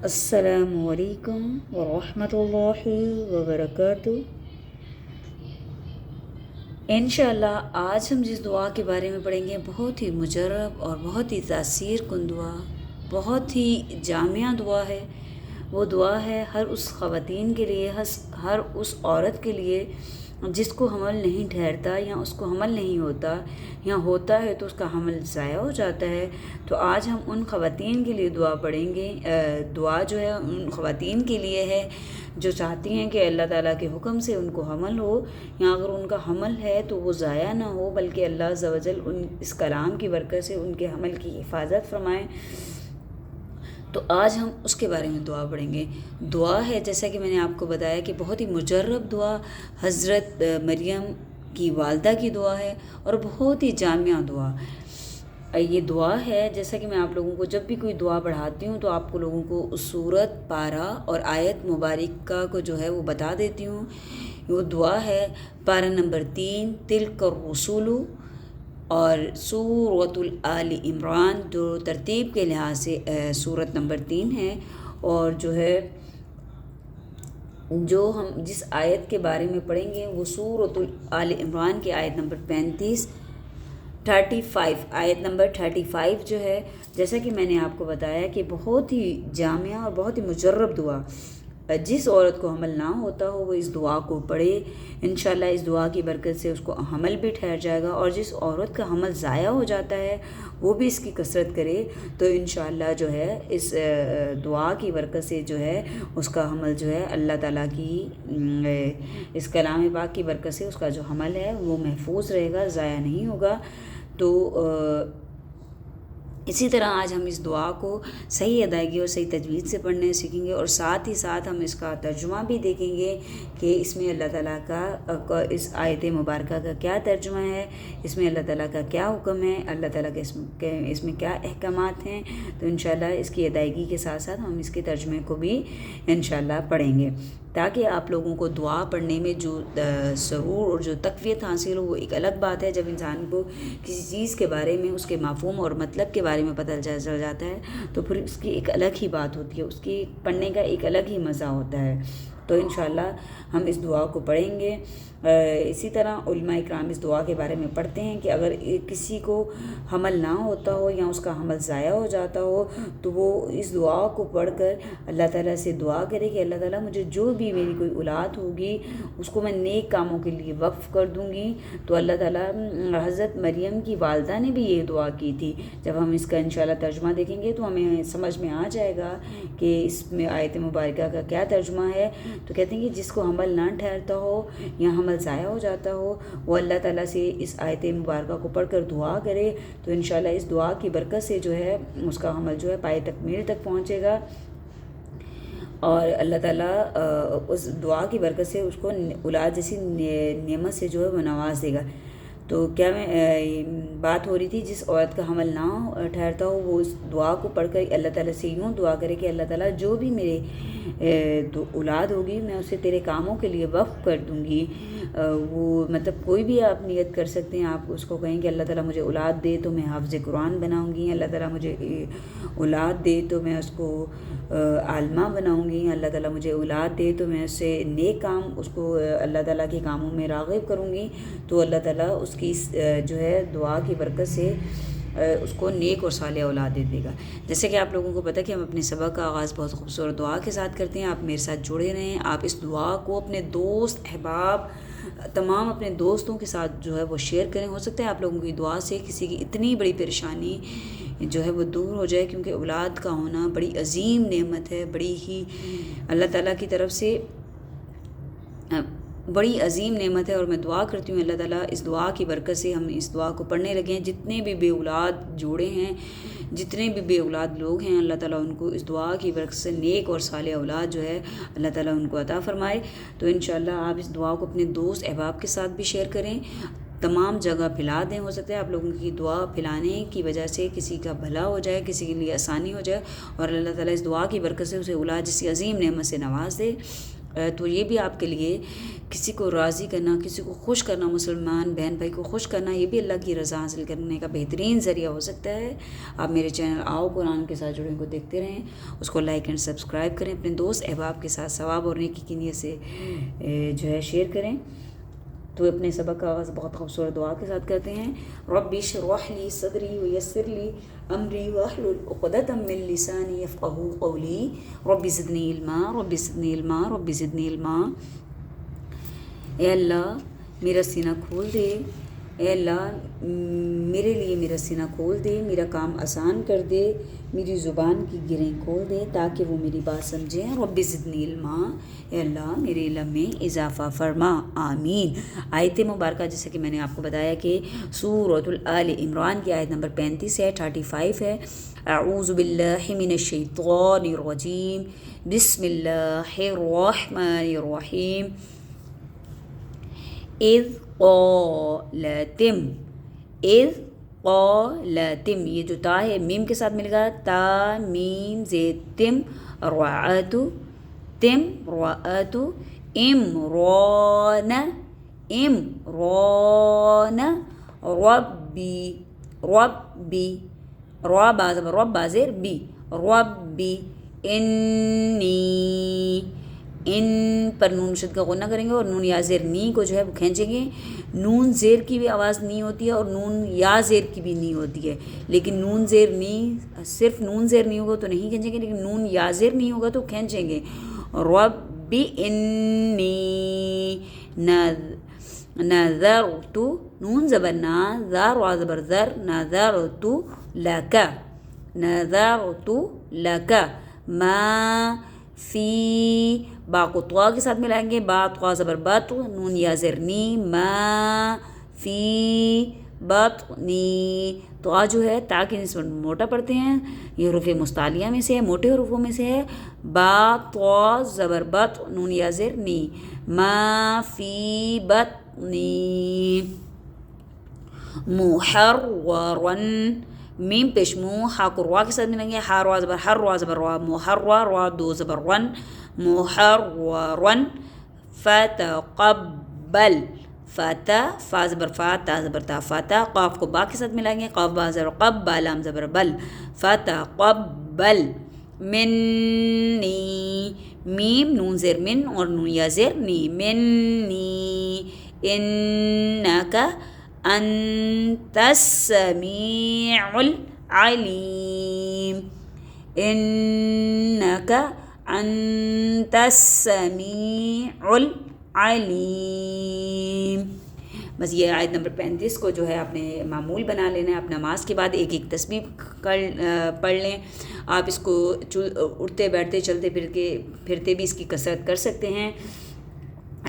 السلام علیکم ورحمۃ اللہ وبرکاتہ۔ انشاءاللہ آج ہم جس دعا کے بارے میں پڑھیں گے بہت ہی مجرب اور بہت ہی تاثیر کن دعا، بہت ہی جامعہ دعا ہے۔ وہ دعا ہے ہر اس خواتین کے لیے، ہر اس عورت کے لیے جس کو حمل نہیں ٹھہرتا یا اس کو حمل نہیں ہوتا، یا ہوتا ہے تو اس کا حمل ضائع ہو جاتا ہے۔ تو آج ہم ان خواتین کے لیے دعا پڑھیں گے۔ دعا جو ہے ان خواتین کے لیے ہے جو چاہتی ہیں کہ اللہ تعالیٰ کے حکم سے ان کو حمل ہو، یا اگر ان کا حمل ہے تو وہ ضائع نہ ہو، بلکہ اللہ عز و جل اس کلام کی برکت سے ان کے حمل کی حفاظت فرمائیں۔ تو آج ہم اس کے بارے میں دعا پڑھیں گے۔ دعا ہے جیسا کہ میں نے آپ کو بتایا کہ بہت ہی مجرب دعا، حضرت مریم کی والدہ کی دعا ہے اور بہت ہی جامعہ دعا۔ یہ دعا ہے جیسا کہ میں آپ لوگوں کو جب بھی کوئی دعا پڑھاتی ہوں تو آپ کو لوگوں کو اس صورت، پارہ اور آیت مبارکہ کو جو ہے وہ بتا دیتی ہوں۔ وہ دعا ہے پارہ نمبر 3 تلک الرسول اور سورۃ آل عمران، جو ترتیب کے لحاظ سے سورت نمبر 3 ہے، اور جو ہے جو ہم جس آیت کے بارے میں پڑھیں گے وہ سورۃ آل عمران کی آیت نمبر 35 آیت نمبر 35 جو ہے، جیسا کہ میں نے آپ کو بتایا کہ بہت ہی جامعہ اور بہت ہی مجرب دعا۔ جس عورت کو حمل نہ ہوتا ہو وہ اس دعا کو پڑھے، انشاءاللہ اس دعا کی برکت سے اس کو حمل بھی ٹھہر جائے گا، اور جس عورت کا حمل ضائع ہو جاتا ہے وہ بھی اس کی کثرت کرے تو انشاءاللہ جو ہے اس دعا کی برکت سے جو ہے اس کا حمل جو ہے اللہ تعالیٰ کی اس کلام پاک کی برکت سے اس کا جو حمل ہے وہ محفوظ رہے گا، ضائع نہیں ہوگا۔ تو اسی طرح آج ہم اس دعا کو صحیح ادائیگی اور صحیح تجوید سے پڑھنے سیکھیں گے، اور ساتھ ہی ساتھ ہم اس کا ترجمہ بھی دیکھیں گے کہ اس میں اللہ تعالیٰ کا اس آیت مبارکہ کا کیا ترجمہ ہے، اس میں اللہ تعالیٰ کا کیا حکم ہے، اللہ تعالیٰ کے اس میں کیا احکامات ہیں۔ تو انشاءاللہ اس کی ادائیگی کے ساتھ ساتھ ہم اس کے ترجمے کو بھی انشاءاللہ پڑھیں گے، تاکہ آپ لوگوں کو دعا پڑھنے میں جو سرور اور جو تقویت حاصل ہو۔ وہ ایک الگ بات ہے جب انسان کو کسی چیز کے بارے میں اس کے مفہوم اور مطلب کے بارے میں پتہ چل جاتا ہے تو پھر اس کی ایک الگ ہی بات ہوتی ہے، اس کی پڑھنے کا ایک الگ ہی مزہ ہوتا ہے۔ تو انشاءاللہ ہم اس دعا کو پڑھیں گے۔ اسی طرح علماء اکرام اس دعا کے بارے میں پڑھتے ہیں کہ اگر کسی کو حمل نہ ہوتا ہو یا اس کا حمل ضائع ہو جاتا ہو تو وہ اس دعا کو پڑھ کر اللہ تعالیٰ سے دعا کرے کہ اللہ تعالیٰ مجھے جو بھی میری کوئی اولاد ہوگی اس کو میں نیک کاموں کے لیے وقف کر دوں گی۔ تو اللہ تعالیٰ حضرت مریم کی والدہ نے بھی یہ دعا کی تھی۔ جب ہم اس کا انشاءاللہ ترجمہ دیکھیں گے تو ہمیں سمجھ میں آ جائے گا کہ اس میں آیت مبارکہ کا کیا ترجمہ ہے۔ تو کہتے ہیں کہ جس کو حمل نہ ٹھہرتا ہو یا حمل ضائع ہو جاتا ہو وہ اللہ تعالیٰ سے اس آیت مبارکہ کو پڑھ کر دعا کرے تو انشاءاللہ اس دعا کی برکت سے جو ہے اس کا حمل جو ہے پائے تکمیل تک پہنچے گا، اور اللہ تعالیٰ اس دعا کی برکت سے اس کو اولاد جیسی نعمت سے جو ہے وہ نواز دے گا۔ تو کیا میں بات ہو رہی تھی، جس عورت کا حمل نہ ٹھہرتا ہو وہ اس دعا کو پڑھ کر اللہ تعالیٰ سے یوں دعا کرے کہ اللہ تعالیٰ جو بھی میرے اولاد ہوگی میں اسے تیرے کاموں کے لیے وقف کر دوں گی۔ وہ مطلب کوئی بھی آپ نیت کر سکتے ہیں، آپ اس کو کہیں کہ اللہ تعالیٰ مجھے اولاد دے تو میں حافظ قرآن بناؤں گی، اللہ تعالیٰ مجھے اولاد دے تو میں اس کو عالمہ بناؤں گی، اللہ تعالیٰ مجھے اولاد دے تو میں اس سے نیک کام اس کو اللہ تعالیٰ کے کاموں میں راغب کروں گی۔ تو اللہ تعالیٰ اس کی جو ہے دعا کی برکت سے اس کو نیک اور صالح اولاد دے دے گا۔ جیسے کہ آپ لوگوں کو پتہ کہ ہم اپنے سبق کا آغاز بہت خوبصورت دعا کے ساتھ کرتے ہیں۔ آپ میرے ساتھ جڑے رہیں، آپ اس دعا کو اپنے دوست، احباب، تمام اپنے دوستوں کے ساتھ جو ہے وہ شیئر کریں۔ ہو سکتا ہے آپ لوگوں کی دعا سے کسی کی اتنی بڑی پریشانی جو ہے وہ دور ہو جائے، کیونکہ اولاد کا ہونا بڑی عظیم نعمت ہے، بڑی ہی اللہ تعالیٰ کی طرف سے بڑی عظیم نعمت ہے، اور میں دعا کرتی ہوں اللہ تعالیٰ اس دعا کی برکت سے ہم اس دعا کو پڑھنے لگیں۔ جتنے بھی بے اولاد جوڑے ہیں، جتنے بھی بے اولاد لوگ ہیں، اللہ تعالیٰ ان کو اس دعا کی برکت سے نیک اور صالح اولاد جو ہے اللہ تعالیٰ ان کو عطا فرمائے۔ تو انشاءاللہ آپ اس دعا کو اپنے دوست احباب کے ساتھ بھی شیئر کریں، تمام جگہ پھیلا دیں۔ ہو سکتا ہے آپ لوگوں کی دعا پھیلانے کی وجہ سے کسی کا بھلا ہو جائے، کسی کے لیے آسانی ہو جائے، اور اللہ تعالیٰ اس دعا کی برکت سے اسے اولاد جیسی عظیم نعمت سے نواز دے۔ تو یہ بھی آپ کے لیے کسی کو راضی کرنا، کسی کو خوش کرنا، مسلمان بہن بھائی کو خوش کرنا، یہ بھی اللہ کی رضا حاصل کرنے کا بہترین ذریعہ ہو سکتا ہے۔ آپ میرے چینل آؤ قرآن کے ساتھ جڑیں کو دیکھتے رہیں، اس کو لائک اینڈ سبسکرائب کریں، اپنے دوست احباب کے ساتھ ثواب اور نیکی کی نیت سے جو ہے شیئر کریں۔ تو اپنے سبق کا آغاز بہت خوبصورت دعا کے ساتھ کرتے ہیں۔ رب اشرح لی صدری ویسر لی امری واحلل عقدۃ من لسانی یفقہوا قولی رب زدنی علما رب زدنی علما رب زدنی علما۔ اے اللہ میرا سینہ کھول دے، اے اللہ میرے لیے میرا سینہ کھول دے، میرا کام آسان کر دے، میری زبان کی گرہیں کھول دے تاکہ وہ میری بات سمجھیں۔ رب زدنی علما، اے اللہ میرے علم میں اضافہ فرما، آمین۔ آیت مبارکہ جیسے کہ میں نے آپ کو بتایا کہ سورۃ آل عمران کی آیت نمبر 35 ہے، 35 ہے۔ اعوذ باللہ من الشیطان الرجیم، بسم اللہ الرحمن الرحیم۔ اذ قالتم، اذ قالتم، یہ جو تا ہے میم کے ساتھ ملے گا، تا میم زید تم رعاتو، تم رعاتو، امران، امران، ربی، ربی، رب زبر رب بازر بی، ربی، انی، ان پر نون شد کا غنہ کریں گے اور نون یا زیر نی کو جو ہے وہ کھینچیں گے۔ نون زیر کی بھی آواز نہیں ہوتی ہے اور نون یا زیر کی بھی نہیں ہوتی ہے، لیکن نون زیر نی، صرف نون زیر نہیں ہوگا تو نہیں کھینچیں گے، لیکن نون یا زیر نہیں ہوگا تو کھینچیں گے۔ ربی انی نذرت، نون زبر نا، ذار و زبر ذر، نذرت لک، نذرت لک ما فی، با کو طوا کے ساتھ ملائیں گے، با طوا زبر بط، نون یا زر نی، ما فی بطنی، طوا جو ہے تا کی نسبت موٹا پڑھتے ہیں، یہ حروف مستعلیہ میں سے ہے، موٹے حروفوں میں سے ہے۔ با طوا زبر بط، نون یا زر نی، ما فی بطنی، محررن، میم پیش منہ، ہا کو روا کے ساتھ ملیں گے، ہا روا زبر ہر، روا زبر روا، محرر، روا دو زبر ون، محررن، فتقبل، فتا، فا زبر فا، تا زبر تا، فتا، قاف کو با کے ساتھ ملائیں گے، قاف با زبر قب، با لام زبر بل، فتقبل منی، میم نون زیر من اور نون یا زیر نی، منی، انکا انت السمیع العلیم، انکا انت السمیع العلیم۔ بس یہ آیت نمبر 35 کو جو ہے آپ نے معمول بنا لینا ہے، آپ نماز کے بعد ایک ایک تسبیح پڑھ لیں۔ آپ اس کو اٹھتے بیٹھتے چلتے پھرتے بھی اس کی کثرت کر سکتے ہیں۔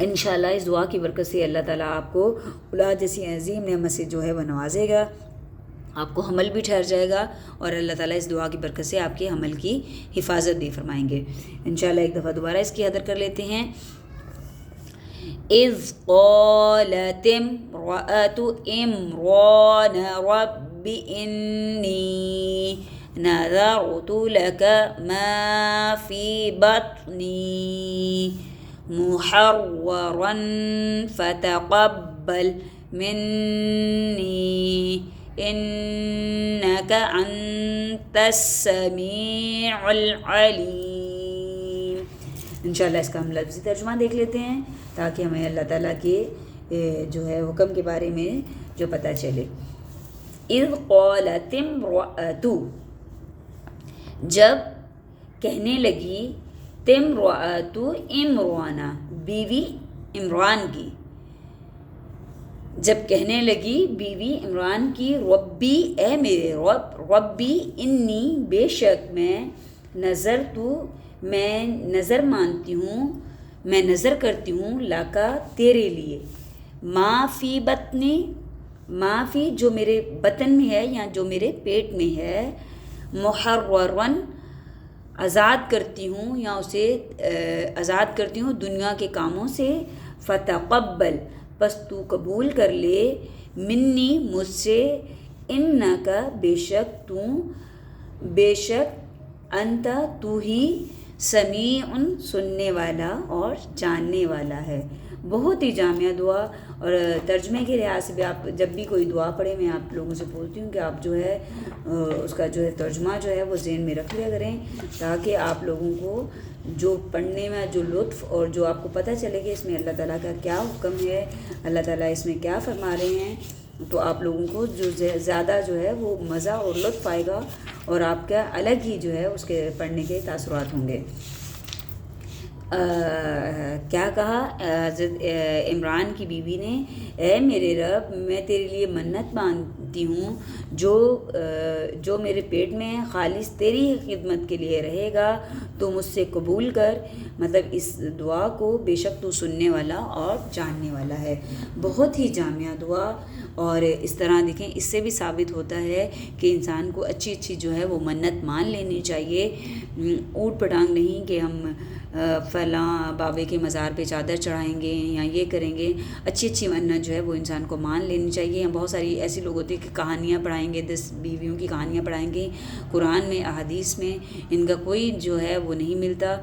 انشاءاللہ اس دعا کی برکت سے اللہ تعالیٰ آپ کو اولاد جیسی عظیم نعمت سے جو ہے وہ نوازے گا، آپ کو حمل بھی ٹھہر جائے گا، اور اللہ تعالیٰ اس دعا کی برکت سے آپ کے حمل کی حفاظت بھی فرمائیں گے۔ انشاءاللہ ایک دفعہ دوبارہ اس کی حدر کر لیتے ہیں۔ اذ قالت امرأة عمران رب انی نذرت لك ما في بطني محررا فتقبل مني انك انت السميع العليم۔ انشاءاللہ اس کا ہم لفظی ترجمہ دیکھ لیتے ہیں تاکہ ہمیں اللہ تعالیٰ کے جو ہے حکم کے بارے میں جو پتہ چلے۔ اذ قالت امرأة، جب کہنے لگی، تمرأۃ عمران، بیوی عمران کی، جب کہنے لگی بیوی عمران کی، ربی اے میرے رب، ربی انی بے شک میں، نظر تو میں نظر مانتی ہوں، میں نظر کرتی ہوں، لاکا تیرے لیے، ما فی بطنی، ما فی جو میرے بطن میں ہے یا جو میرے پیٹ میں ہے، محررن آزاد کرتی ہوں یا اسے آزاد کرتی ہوں دنیا کے کاموں سے، فتقبل پس تو قبول کر لے، منی مجھ سے، انکا بے شک تو، بے شک انتا تو ہی، سمیع سننے والا اور جاننے والا ہے۔ بہت ہی جامع دعا، اور ترجمے کے لحاظ سے بھی آپ جب بھی کوئی دعا پڑھیں میں آپ لوگوں سے پوچھتی ہوں کہ آپ جو ہے اس کا جو ہے ترجمہ جو ہے وہ ذہن میں رکھ لیا کریں، تاکہ آپ لوگوں کو جو پڑھنے میں جو لطف اور جو آپ کو پتہ چلے کہ اس میں اللہ تعالیٰ کا کیا حکم ہے، اللہ تعالیٰ اس میں کیا فرما رہے ہیں، تو آپ لوگوں کو جو زیادہ جو ہے وہ مزہ اور لطف آئے گا، اور آپ کا الگ ہی جو ہے اس کے پڑھنے کے تاثرات ہوں گے۔ کیا کہا حضرت عمران کی بیوی نے، اے میرے رب، میں تیرے لیے منت مانتی ہوں جو میرے پیٹ میں خالص تیری خدمت کے لیے رہے گا تو مجھ سے قبول کر۔ مطلب اس دعا کو بے شک تو سننے والا اور جاننے والا ہے۔ بہت ہی جامع دعا، اور اس طرح دیکھیں اس سے بھی ثابت ہوتا ہے کہ انسان کو اچھی اچھی جو ہے وہ منت مان لینی چاہیے، اوٹ پٹانگ نہیں کہ ہم فلاں بابے کے مزار پہ چادر چڑھائیں گے یا یہ کریں گے۔ اچھی اچھی منت جو ہے وہ انسان کو مان لینی چاہیے۔ یا بہت ساری ایسی لوگ ہوتے ہیں کہ کہانیاں پڑھائیں گے، 10 بیویوں کی کہانیاں پڑھائیں گے، قرآن میں احادیث میں ان کا کوئی جو ہے وہ نہیں ملتا۔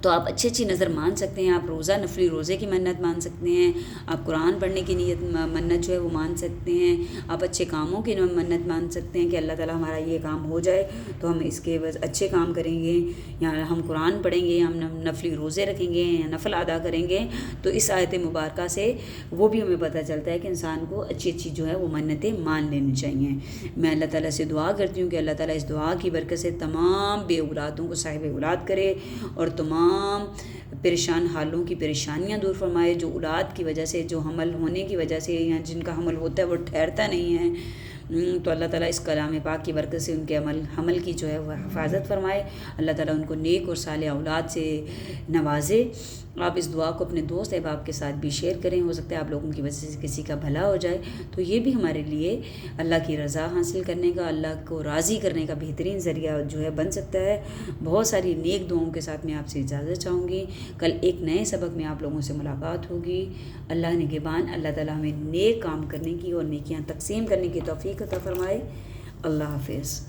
تو آپ اچھی اچھی نظر مان سکتے ہیں، آپ روزہ نفلی روزے کی منت مان سکتے ہیں، آپ قرآن پڑھنے کی نیت منت جو ہے وہ مان سکتے ہیں، آپ اچھے کاموں کی منت مان سکتے ہیں کہ اللہ تعالیٰ ہمارا یہ کام ہو جائے تو ہم اس کے بس اچھے کام کریں گے، یا ہم قرآن پڑھیں گے، ہم نفلی روزے رکھیں گے یا نفل ادا کریں گے۔ تو اس آیت مبارکہ سے وہ بھی ہمیں پتہ چلتا ہے کہ انسان کو اچھی اچھی جو ہے وہ منتیں مان لینی چاہیے۔ میں اللہ تعالیٰ سے دعا کرتی ہوں کہ اللہ تعالیٰ اس دعا کی برکت سے تمام بے اولادوں کو صاحب اولاد کرے، اور تمام پریشان حالوں کی پریشانیاں دور فرمائے، جو اولاد کی وجہ سے، جو حمل ہونے کی وجہ سے، یا جن کا حمل ہوتا ہے وہ ٹھہرتا نہیں ہے، تو اللہ تعالیٰ اس کلام پاک کی برکت سے ان کے حمل کی جو ہے وہ حفاظت فرمائے، اللہ تعالیٰ ان کو نیک اور صالح اولاد سے نوازے۔ آپ اس دعا کو اپنے دوست احباب کے ساتھ بھی شیئر کریں، ہو سکتا ہے آپ لوگوں کی وجہ سے کسی کا بھلا ہو جائے، تو یہ بھی ہمارے لیے اللہ کی رضا حاصل کرنے کا، اللہ کو راضی کرنے کا بہترین ذریعہ جو ہے بن سکتا ہے۔ بہت ساری نیک دعاؤں کے ساتھ میں آپ سے اجازت چاہوں گی، کل ایک نئے سبق میں آپ لوگوں سے ملاقات ہوگی۔ اللہ نگہبان، اللہ تعالیٰ ہمیں نیک کام کرنے کی اور نیکیاں تقسیم کرنے کی توفیق عطا فرمائے۔ اللہ حافظ۔